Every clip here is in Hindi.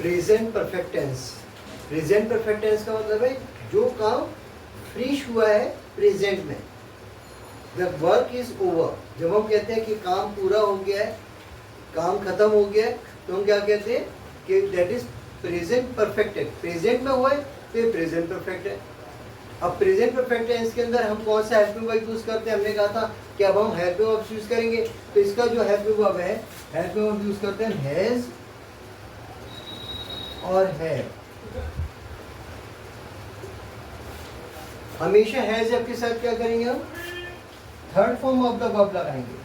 Present perfect tense. Present perfect tense का मतलब है जो काम फिनिश हुआ है प्रेजेंट में। द वर्क इज ओवर, जब हम कहते हैं कि काम पूरा हो गया है, काम खत्म हो गया है, तो हम क्या कहते हैं कि दैट इज प्रेजेंट परफेक्ट है। प्रेजेंट में हुआ है तो ये प्रेजेंट परफेक्ट है। अब प्रेजेंट परफेक्ट टेंस के अंदर हम कौन सा हेल्पिंग वर्ब यूज करते हैं? हमने कहा था कि अब हम हेल्पिंग वर्ब यूज करेंगे, तो इसका जो हेल्पिंग वर्ब है, हेल्पिंग वर्ब यूज करते हैं हैज और है। हमेशा हैज आपके साथ क्या करेंगे? हम third form of the verb लगाएंगे।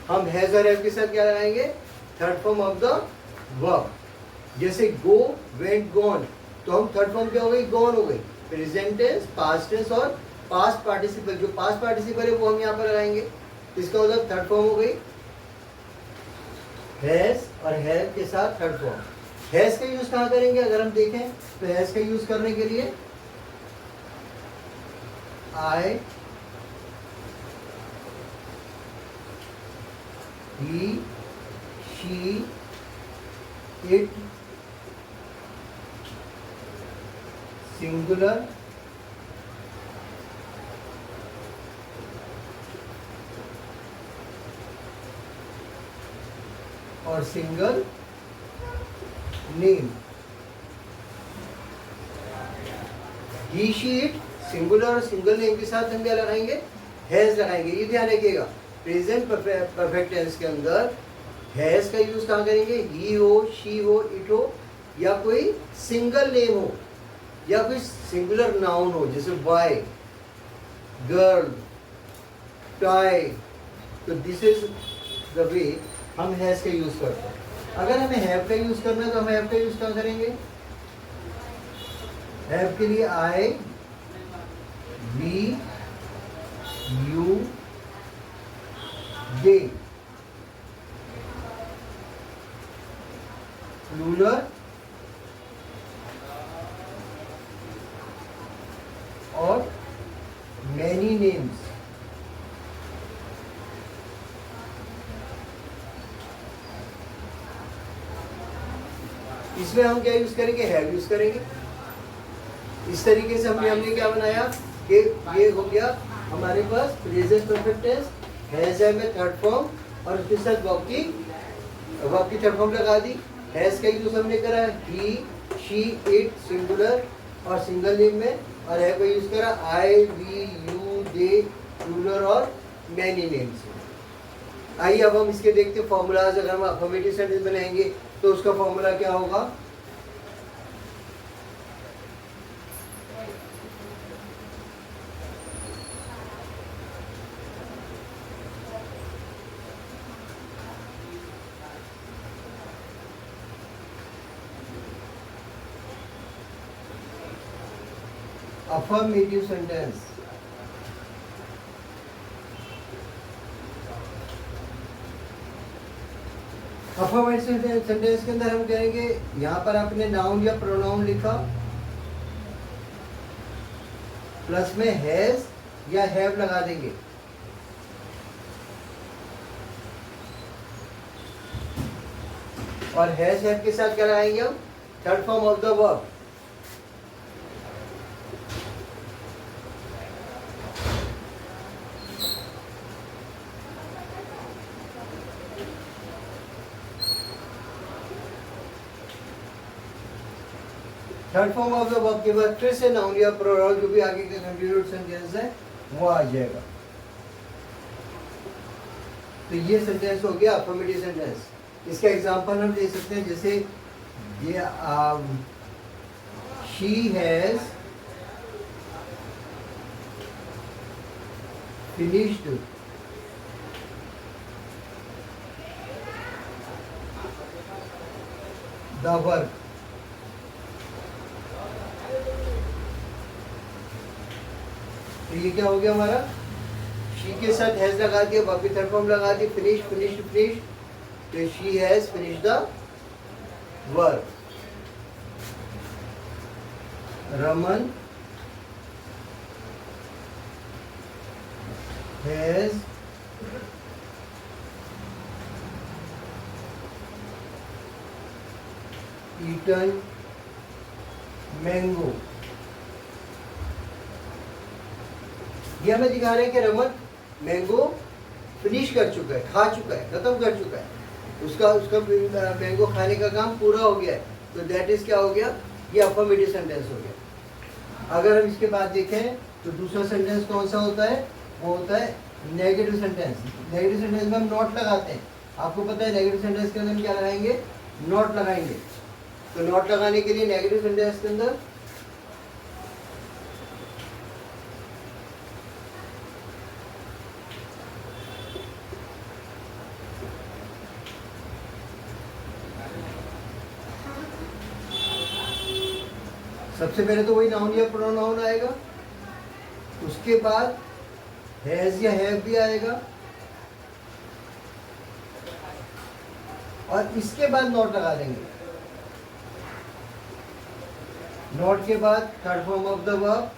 हम हैज और हैव के साथ क्या लगाएंगे? Third form of the verb. जैसे गो, वेंट, गॉन, तो हम थर्ड फॉर्म क्या हो गई? गॉन हो गई। प्रेजेंट टेंस, पास्ट टेंस और पास्ट पार्टिसिपल, जो पास्ट पार्टिसिपल है वो हम यहाँ पर लगाएंगे। इसका मतलब थर्ड फॉर्म हो गई हैज और हैव के साथ थर्ड फॉर्म। हैज का यूज कहाँ करेंगे? अगर हम देखें तो हैज का यूज करने के लिए आई, he, she, it, singular, और single name. He, she, it, singular और सिंगल नेम के साथ हम क्या लगाएंगे? हैज लगाएंगे। ये ध्यान रखिएगा, प्रेजेंट परफेक्ट टेंस के अंदर हैज का यूज कहाँ करेंगे? ही हो, शी हो, इट हो, या कोई सिंगल नेम हो, या कोई सिंगुलर नाउन हो, जैसे बॉय, गर्ल, टॉय। तो दिस इज द वे हम हैज का यूज करते हैं। अगर हमें हैव का यूज करना है तो हम हैव का यूज कहाँ करेंगे? हैव के लिए आई, वी, यू, दे, प्लूरल और मैनी नेम्स। इसमें हम क्या यूज करेंगे? हैव यूज करेंगे। इस तरीके से हमने क्या बनाया कि ये हो गया हमारे पास प्रेजेंट परफेक्ट टेंस, हैज है में थर्ड फॉर्म, और उसके साथ वर्ब की थर्ड फॉर्म लगा दी। हैज का यूज हमने करा ही, शी, इट, सिंगुलर और सिंगल नेम में, और हैव का यूज करा आई, वी, यू, दे, प्लूरल और मैनी नेम्स में। आइए अब हम इसके देखते हैं फॉर्मूलाज। अगर हम अफर्मेटिव सेंटेंस बनाएंगे तो उसका फॉर्मूला क्या होगा? अफर्मेटिव सेंटेंस अफर्मेटिव सेंटेंस के अंदर हम कहेंगे, यहाँ पर आपने नाउन या प्रोनाउन लिखा, प्लस में हैज या हैव लगा देंगे। और हैज हैव के साथ क्या लगाएंगे? हम third form of the verb. Third form of the verb के बाद फिर से नाउन या प्रोनाउन, जो भी आगे का कंटीन्यूअस सेंटेंस है वो आ जाएगा। तो ये सेंटेंस हो गया अफर्मेटिव सेंटेंस। इसका एग्जांपल हम दे सकते हैं, जैसे ये she has finished the work. तो ये क्या हो गया हमारा? शी के साथ हैज लगा दिया, वर्ब की थर्ड फॉर्म लगा दी, फिनिश, फिनिश्ड, फिनिश। तो she has finished the work. Raman has eaten mango. ये हमें दिखा रहे हैं कि रमन मैंगो फिनिश कर चुका है, खा चुका है, खत्म कर चुका है, उसका उसका मैंगो खाने का काम पूरा हो गया है। तो दैट इज क्या हो गया, ये अफर्मेटिव सेंटेंस हो गया। अगर हम इसके बाद देखें तो दूसरा सेंटेंस कौन सा होता है, वो होता है नेगेटिव सेंटेंस। नेगेटिव सेंटेंस में हम नॉट लगाते हैं। आपको पता है नेगेटिव सेंटेंस के अंदर हम क्या लगाएंगे, नॉट लगाएंगे। तो नॉट लगाने के लिए नेगेटिव सेंटेंस के अंदर सबसे पहले तो वही नाउन या प्रोनाउन आएगा, उसके बाद हैज या हैव भी आएगा, और इसके बाद नॉट लगा देंगे। नॉट के बाद third form of the verb,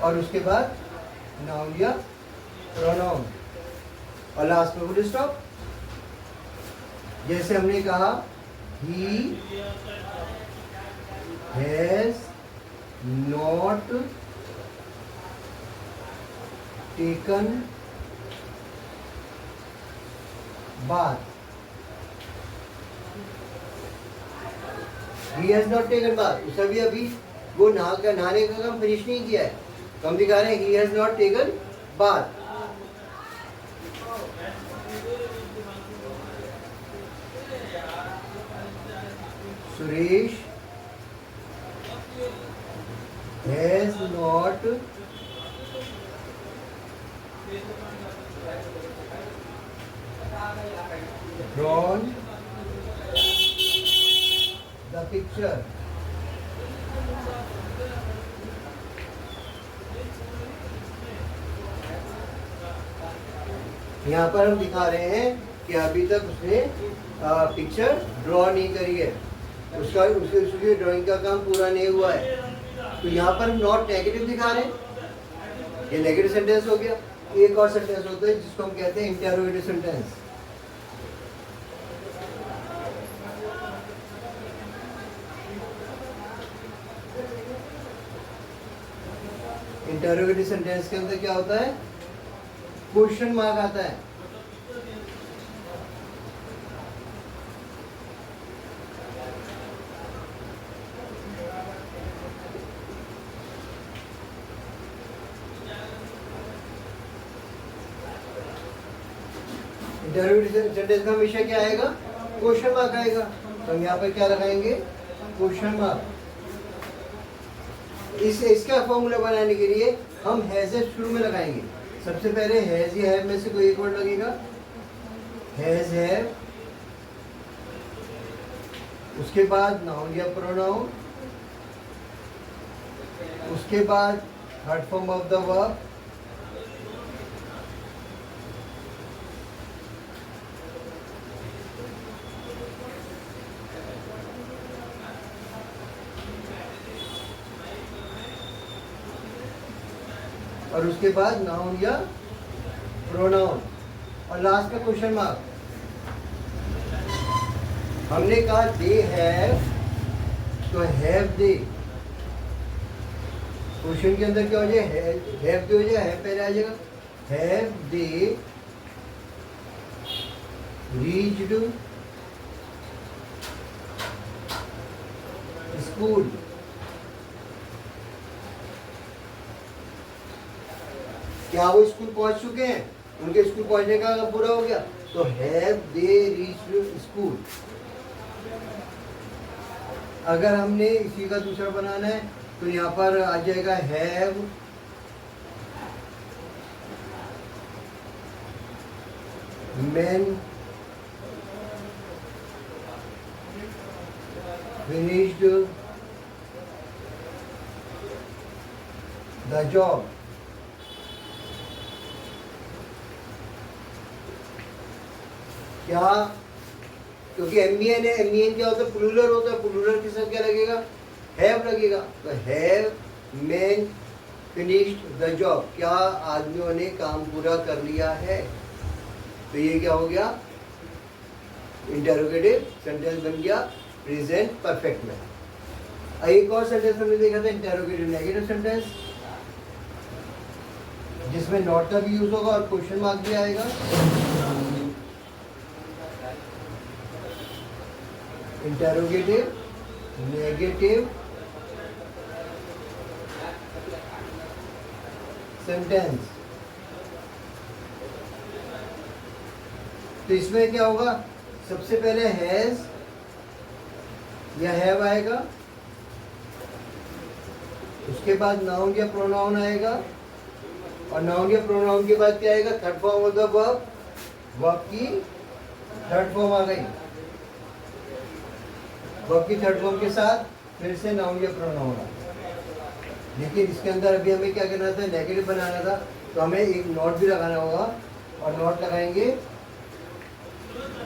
और उसके बाद नाउन या प्रोनाउन, और लास्ट में फुल स्टॉप। जैसे हमने कहा he has not taken bath. He has not taken bath, उसने भी अभी वो नहाने का काम फिनिश नहीं किया है। तो हम दिखा रहे हैं he has not taken bath. Suresh has not drawn the picture। यहाँ पर हम दिखा रहे हैं कि अभी तक उसने पिक्चर ड्रॉ नहीं करी है, उसकी ड्राइंग का काम पूरा नहीं हुआ है। तो यहाँ पर हम नॉट नेगेटिव दिखा रहे हैं, ये नेगेटिव सेंटेंस हो गया। एक और सेंटेंस होता है जिसको हम कहते हैं इंटरोगेटिव सेंटेंस। इंटरोगेटिव सेंटेंस के अंदर क्या होता है, क्वेश्चन मार्क आता है। इंटरोगेटिव सेंटेंस का हमेशा क्या आएगा, क्वेश्चन मार्क आएगा। तो हम यहाँ पर क्या लगाएंगे, क्वेश्चन मार्क। इसका फॉर्मूला बनाने के लिए हम हैज शुरू में लगाएंगे। सबसे पहले हैज या हैव में से कोई एक वर्ड लगेगा, हैज हैव, उसके बाद नाउन या प्रोनाउन, उसके बाद third form of the verb, और उसके बाद नाउन या प्रोनाउन, और लास्ट का क्वेश्चन मार्क। हमने कहा दे हैव, तो हैव दे। क्वेश्चन के अंदर क्या हो जाए, हैव दे हो जाए, हैव पहले आ जाएगा। Have they reached school. क्या वो स्कूल पहुंच चुके हैं, उनके स्कूल पहुंचने का पूरा हो गया। तो हैव दे रीच्ड स्कूल। अगर हमने इसी का दूसरा बनाना है तो यहाँ पर आ जाएगा have men finished the job। क्या, क्योंकि एम है, एम क्या होता है, प्लूरल होता है, प्लूरल के साथ क्या लगेगा, हैव लगेगा। तो have main finished the job, क्या आदमियों ने काम पूरा कर लिया है। तो ये क्या हो गया, इंटेरोगेटिव सेंटेंस बन गया प्रेजेंट परफेक्ट में। एक और सेंटेंस हमने देखा था इंटेरोगेटिव नेगेटिव सेंटेंस, जिसमें नॉट का भी यूज होगा और क्वेश्चन मार्क भी आएगा। इंटेरोगेटिव नेगेटिव सेंटेंस, तो इसमें क्या होगा, सबसे पहले हैज या हैव आएगा, उसके बाद नाउन या प्रोनाउन आएगा, और नाउन या प्रोनाउन के बाद क्या आएगा, third form of the verb, verb की थर्ड फॉर्म आ गई, वर्ब की थर्ड फॉर्म के साथ फिर से नाउन या प्रोनाउन आ गया। लेकिन इसके अंदर अभी हमें क्या करना था, नेगेटिव बनाना था, तो हमें एक नॉट भी लगाना होगा, और नॉट लगाएंगे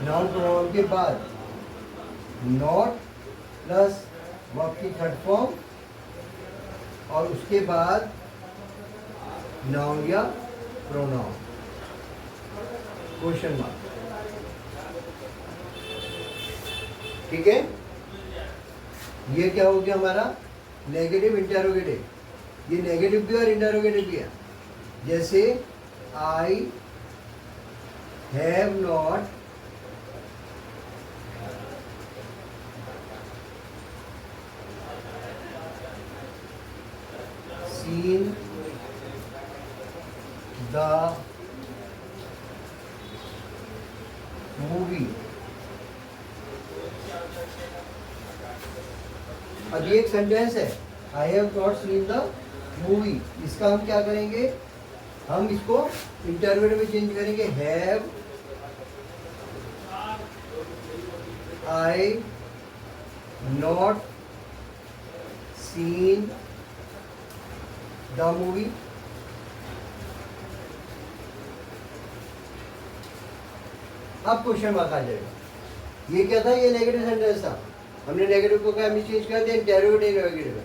नाउन प्रोनाउन के बाद, नॉट प्लस वर्ब की थर्ड फॉर्म, और उसके बाद नाउन या प्रोनाउन, क्वेश्चन मार्क। ठीक है, ये क्या हो गया हमारा नेगेटिव इंटेरोगेटिव। ये नेगेटिव भी और इंटेरोगेटिव भी है। जैसे I have not seen the movie। अब ये एक सेंटेंस है, I have not seen the movie. इसका हम क्या करेंगे, हम इसको इंटरवेट में चेंज करेंगे, have I not seen the movie. अब क्वेश्चन मार्क आ जाएगा। ये क्या था, ये नेगेटिव सेंटेंस था, हमने नेगेटिव को क्या चेंज कर दिया, इंटेरोगेटिव नेगेटिव।